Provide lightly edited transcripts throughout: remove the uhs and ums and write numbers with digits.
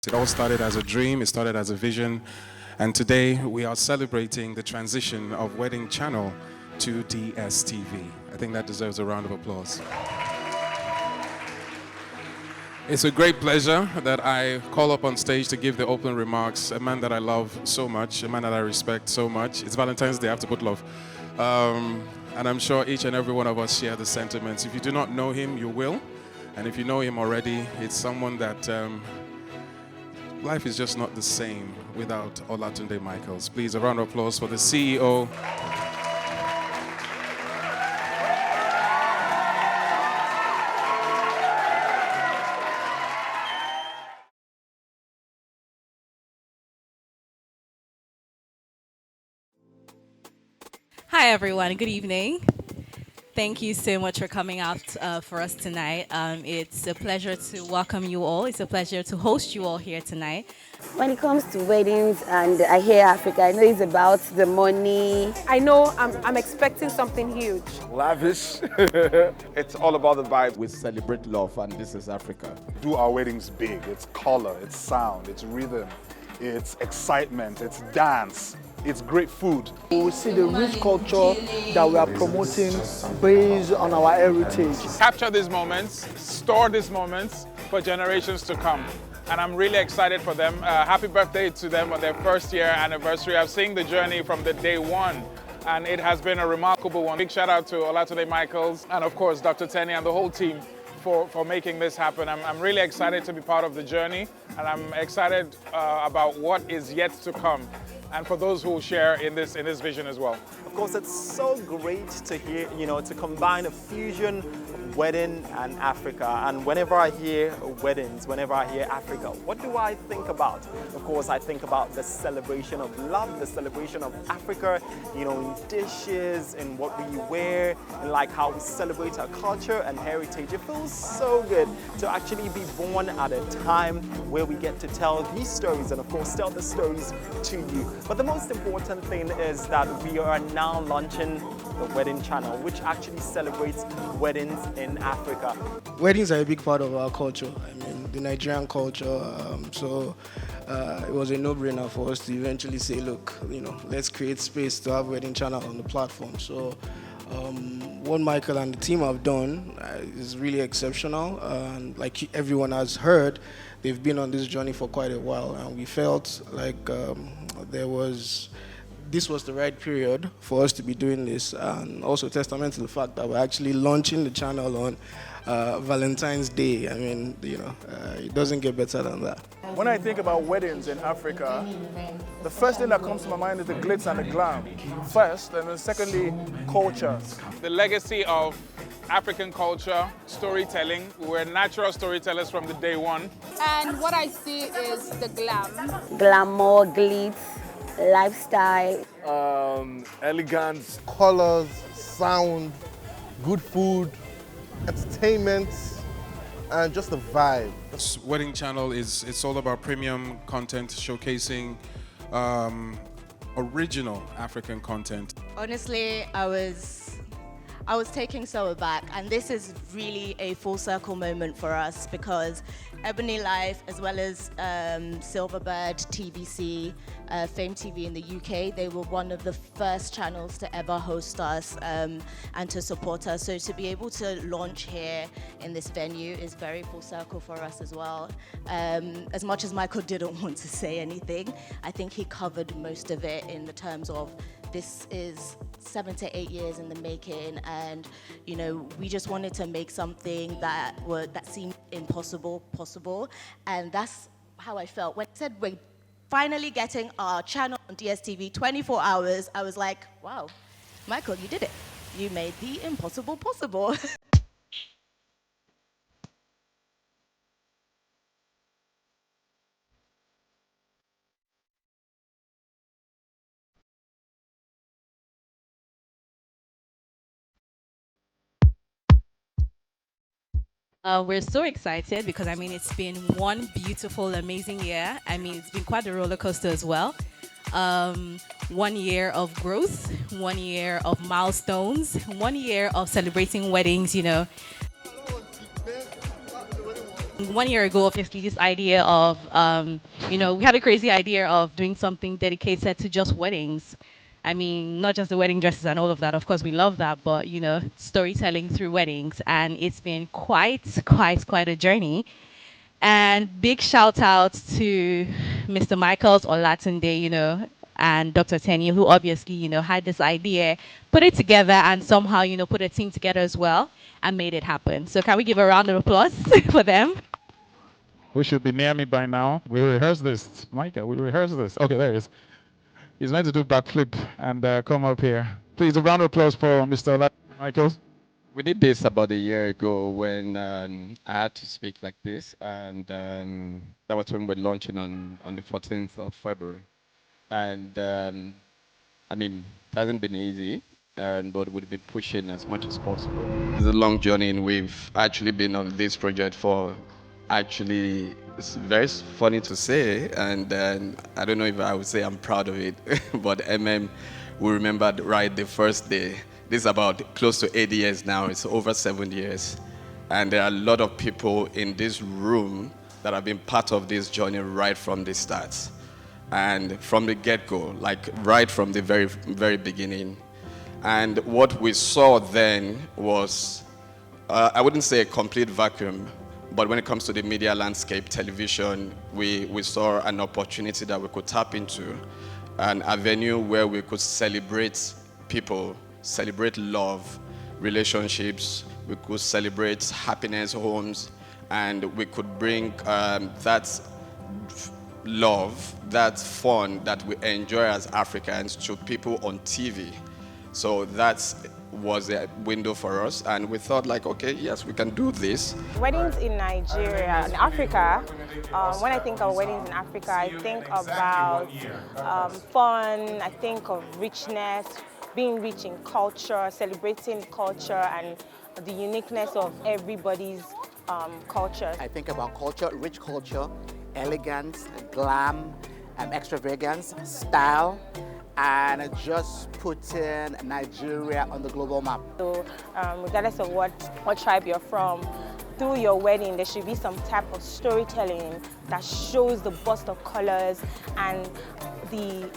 It all started as a dream, it started as a vision, and today we are celebrating the transition of Wedding Channel to DSTV. I think that deserves a round of applause. It's a great pleasure that I call up on stage to give the opening remarks, a man that I love so much, a man that I respect so much. It's Valentine's Day, I have to put love. And I'm sure each and every one of us share the sentiments. If you do not know him, you will. And if you know him already, it's someone that life is just not the same without Olatunde Michaels. Please, a round of applause for the CEO. Hi, everyone. Good evening. Thank you so much for coming out for us tonight. It's a pleasure to welcome you all. It's a pleasure to host you all here tonight. When it comes to weddings and I hear Africa, I know it's about the money. I know I'm expecting something huge. Lavish. It's all about the vibe. We celebrate love, and this is Africa. Do our weddings big. It's color, it's sound, it's rhythm, it's excitement, it's dance. It's great food. We see the rich culture that we are promoting based on our heritage. Capture these moments, store these moments for generations to come. And I'm really excited for them. Happy birthday to them on their first year anniversary. I've seen the journey from the day one, and it has been a remarkable one. Big shout out to Olatunde Michaels and of course Dr. Tenny and the whole team for making this happen. I'm really excited to be part of the journey, and I'm excited about what is yet to come, and for those who will share in this vision as well. Of course, it's so great to hear, to combine a fusion of wedding and Africa. And whenever I hear weddings, whenever I hear Africa, what do I think about? Of course, I think about the celebration of love, the celebration of Africa, in dishes, in what we wear, and like how we celebrate our culture and heritage. It feels so good to actually be born at a time where we get to tell these stories and of course tell the stories to you. But the most important thing is that we are now launching the Wedding Channel, which actually celebrates weddings in Africa. Weddings are a big part of our culture. I mean, the Nigerian culture. So it was a no-brainer for us to eventually say, look, let's create space to have Wedding Channel on the platform. So what Michael and the team have done is really exceptional. And like everyone has heard, they've been on this journey for quite a while, and we felt like this was the right period for us to be doing this, and also testament to the fact that we're actually launching the channel on Valentine's Day. I mean, it doesn't get better than that. When I think about weddings in Africa, the first thing that comes to my mind is the glitz and the glam, first, and then secondly, culture. The legacy of African culture, storytelling. We were natural storytellers from the day one. And what I see is the glam. Glamour, glitz, lifestyle. Elegance. Colors, sound, good food, entertainment, and just the vibe. Wedding Channel it's all about premium content, showcasing original African content. Honestly, I was taken so aback, and this is really a full circle moment for us because Ebony Life, as well as Silverbird, TVC, Fame TV in the UK, they were one of the first channels to ever host us and to support us. So to be able to launch here in this venue is very full circle for us as well. As much as Michael didn't want to say anything, I think he covered most of it in the terms of this is 7 to 8 years in the making, and we just wanted to make something that seemed impossible possible, and that's how I felt when I said we're finally getting our channel on DSTV 24 hours. I was like, wow, Michael, you did it. You made the impossible possible. We're so excited because it's been one beautiful, amazing year. It's been quite a roller coaster as well. 1 year of growth, 1 year of milestones, 1 year of celebrating weddings, 1 1 year ago, obviously, this idea of, we had a crazy idea of doing something dedicated to just weddings. I mean, not just the wedding dresses and all of that. Of course, we love that, but storytelling through weddings, and it's been quite a journey. And big shout out to Mr. Michaels or Latin Day, and Dr. Tenny, who obviously, had this idea, put it together, and somehow, put a team together as well and made it happen. So can we give a round of applause for them? Who should be near me by now? We rehearsed this. Micah, we rehearsed this. Okay, there he is. He's meant to do backflip and come up here. Please, a round of applause for Mr. Michaels. We did this about a year ago when I had to speak like this, and that was when we're launching on the 14th of February. And I mean, it hasn't been easy, but we've been pushing as much as possible. It's a long journey, and we've actually been on this project for actually, it's very funny to say, and I don't know if I would say I'm proud of it, but we remembered right the first day. This is about close to 8 years now. It's over 7 years. And there are a lot of people in this room that have been part of this journey right from the start. And from the get-go, like right from the very, very beginning. And what we saw then was, I wouldn't say a complete vacuum, but when it comes to the media landscape, television, we saw an opportunity that we could tap into, an avenue where we could celebrate people, celebrate love, relationships, we could celebrate happiness, homes, and we could bring that love, that fun that we enjoy as Africans to people on TV. So that was a window for us, and we thought like, okay, yes, we can do this. Weddings in Nigeria, in Africa, when I think of weddings in Africa, I think about fun, I think of richness, being rich in culture, celebrating culture and the uniqueness of everybody's culture. I think about culture, rich culture, elegance, glam, extravagance, style, and just putting Nigeria on the global map. So regardless of what tribe you're from, through your wedding there should be some type of storytelling that shows the burst of colors and the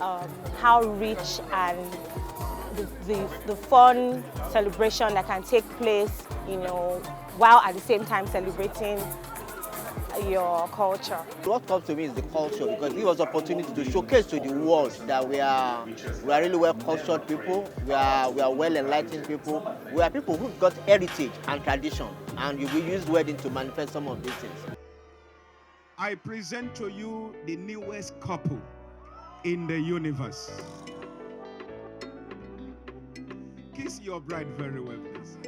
how rich and the fun celebration that can take place, while at the same time celebrating your culture. What comes to me is the culture, because it gives us opportunity to showcase to the world that we are really well cultured people, we are well enlightened people, we are people who've got heritage and tradition, and we use wedding to manifest some of these things. I present to you the newest couple in the universe. Kiss your bride very well, please.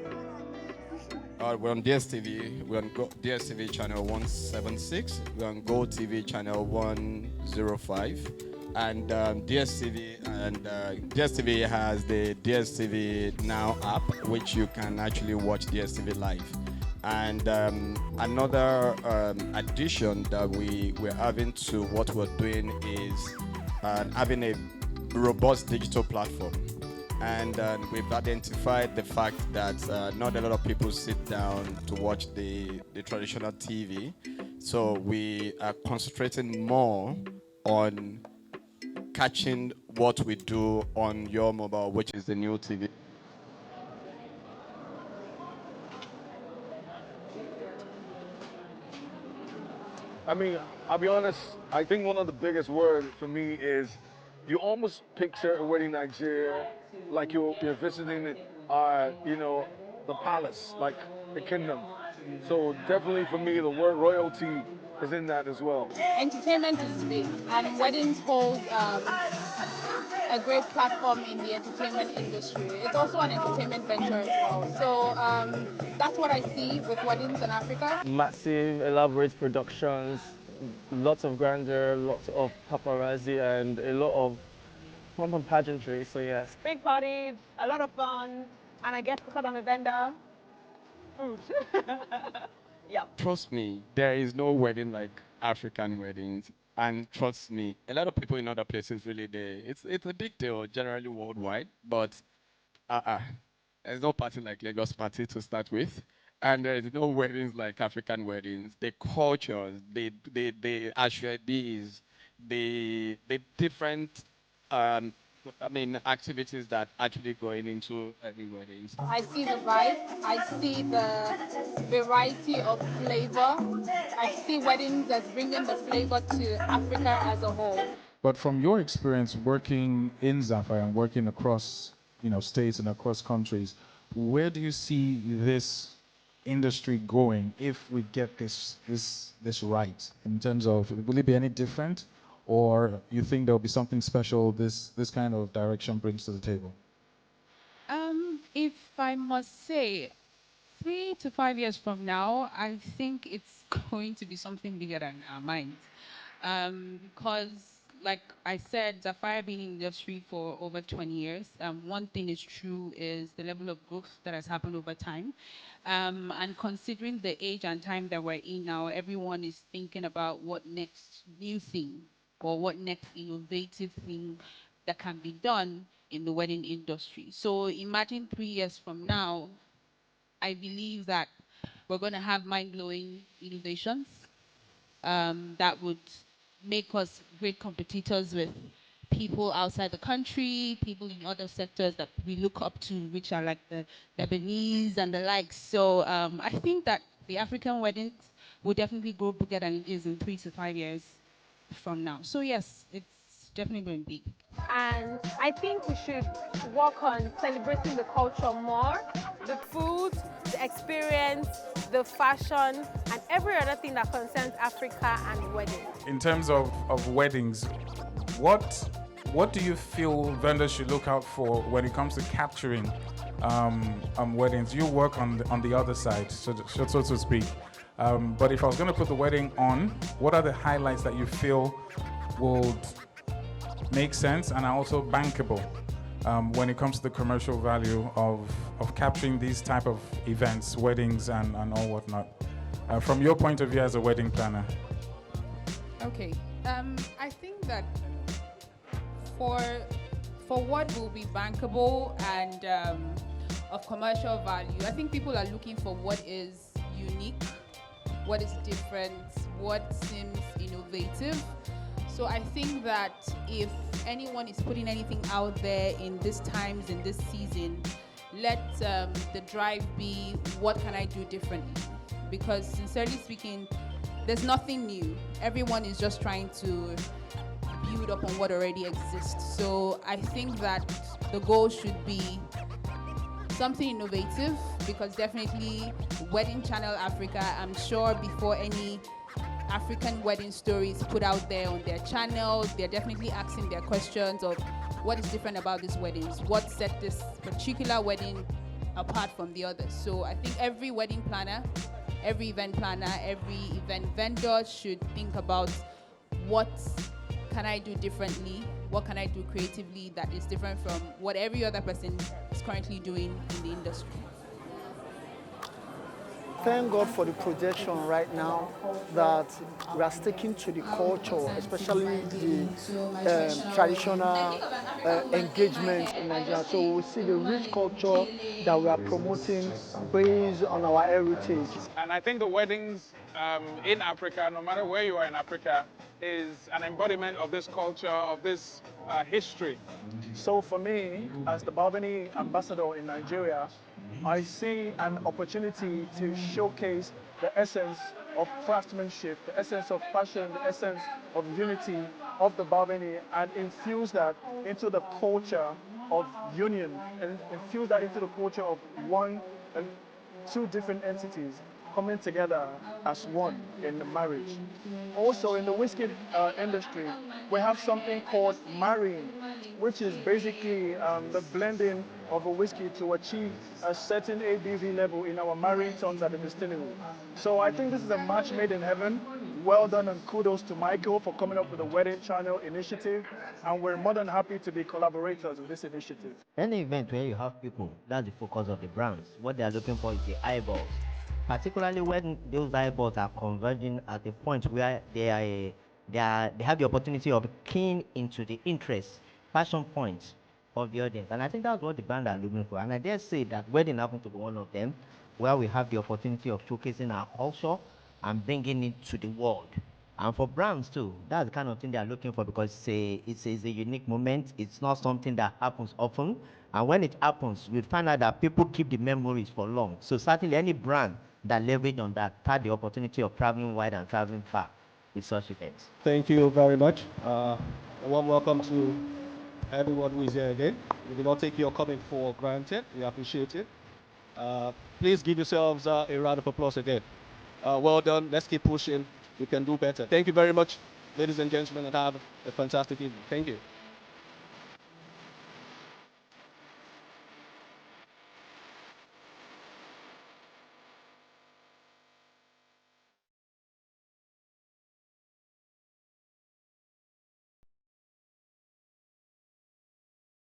We're on DSTV. We're on DSTV channel 176. We're on Go TV channel 105. And DSTV has the DSTV Now app, which you can actually watch DSTV live. And another addition that we're having to what we're doing is having a robust digital platform. And we've identified the fact that not a lot of people sit down to watch the traditional TV. So we are concentrating more on catching what we do on your mobile, which is the new TV. I mean, I'll be honest, I think one of the biggest words for me is you almost picture a wedding in Nigeria like you're visiting the palace, like the kingdom. So definitely for me, the word royalty is in that as well. Entertainment is big, and weddings hold a great platform in the entertainment industry. It's also an entertainment venture as well. So that's what I see with weddings in Africa. Massive, elaborate productions, lots of grandeur, lots of paparazzi, and a lot of pomp and pageantry, so yes. Big parties, a lot of fun, and I guess because I'm a vendor, food. Yeah. Trust me, there is no wedding like African weddings. And trust me, a lot of people in other places really it's a big deal generally worldwide, but there's no party like Lagos party to start with. And there's no weddings like African weddings. The cultures, the ashwabis, the different, activities that actually going into every weddings. I see the vibe. I see the variety of flavor. I see weddings as bringing the flavor to Africa as a whole. But from your experience working in Sapphire and working across, states and across countries, where do you see this industry going if we get this right? In terms of, will it be any different, or you think there'll be something special this kind of direction brings to the table? If I must say, 3 to 5 years from now, I think it's going to be something bigger than our minds. Because, like I said, Zafira been in the industry for over 20 years. One thing is true is the level of growth that has happened over time. And considering the age and time that we're in now, everyone is thinking about what next new thing or what next innovative thing that can be done in the wedding industry. So imagine 3 years from now, I believe that we're going to have mind-blowing innovations that would make us great competitors with people outside the country, people in other sectors that we look up to, which are like the Lebanese and the likes. So I think that the African weddings will definitely grow bigger than it is in 3 to 5 years from now. So yes, it's definitely going big. And I think we should work on celebrating the culture more. The food, the experience, the fashion, and every other thing that concerns Africa and weddings. In terms of weddings, what do you feel vendors should look out for when it comes to capturing weddings? You work on the other side, so to speak. But if I was going to put the wedding on, what are the highlights that you feel would make sense and are also bankable when it comes to the commercial value of capturing these type of events, weddings and all whatnot? From your point of view as a wedding planner. Okay, I think that for what will be bankable and of commercial value, I think people are looking for what is unique, what is different, what seems innovative. So I think that if anyone is putting anything out there in these times, in this season, let the drive be, what can I do differently? Because sincerely speaking, there's nothing new. Everyone is just trying to build upon what already exists. So I think that the goal should be something innovative, because definitely Wedding Channel Africa, I'm sure before any African wedding stories put out there on their channel, they're definitely asking their questions of what is different about these weddings, what set this particular wedding apart from the others. So I think every wedding planner, every event planner, every event vendor should think about what can I do differently, what can I do creatively that is different from what every other person is currently doing in the industry. Thank God for the projection right now that we are sticking to the culture, especially the traditional engagement in Nigeria. So we see the rich culture that we are promoting based on our heritage. And I think the weddings in Africa, no matter where you are in Africa, is an embodiment of this culture, of this history. So for me, as the Barbany ambassador in Nigeria, I see an opportunity to showcase the essence of craftsmanship, the essence of passion, the essence of unity of the Barbany, and infuse that into the culture of union, and infuse that into the culture of one and two different entities coming together as one in the marriage. Also in the whiskey industry, we have something called marrying, which is basically the blending of a whiskey to achieve a certain ABV level in our marrying tuns at the distillery. So I think this is a match made in heaven. Well done, and kudos to Michael for coming up with the Wedding Channel initiative, and we're more than happy to be collaborators with this initiative. Any event where you have people, that's the focus of the brands. What they are looking for is the eyeballs. Particularly when those eyeballs are converging at the point where they have the opportunity of keying into the interest, passion points of the audience. And I think that's what the brand are looking for. And I dare say that wedding happens to be one of them. where we have the opportunity of showcasing our culture and bringing it to the world. And for brands too, that's the kind of thing they are looking for because it's a unique moment. It's not something that happens often. And when it happens, we find out that people keep the memories for long. So certainly any brand that leverage on that had the opportunity of traveling wide and traveling far with such events. Thank you very much. A warm welcome to everyone who is here again. We do not take your coming for granted. We appreciate it. Please give yourselves a round of applause again. Well done. Let's keep pushing. We can do better. Thank you very much, ladies and gentlemen, and have a fantastic evening. Thank you.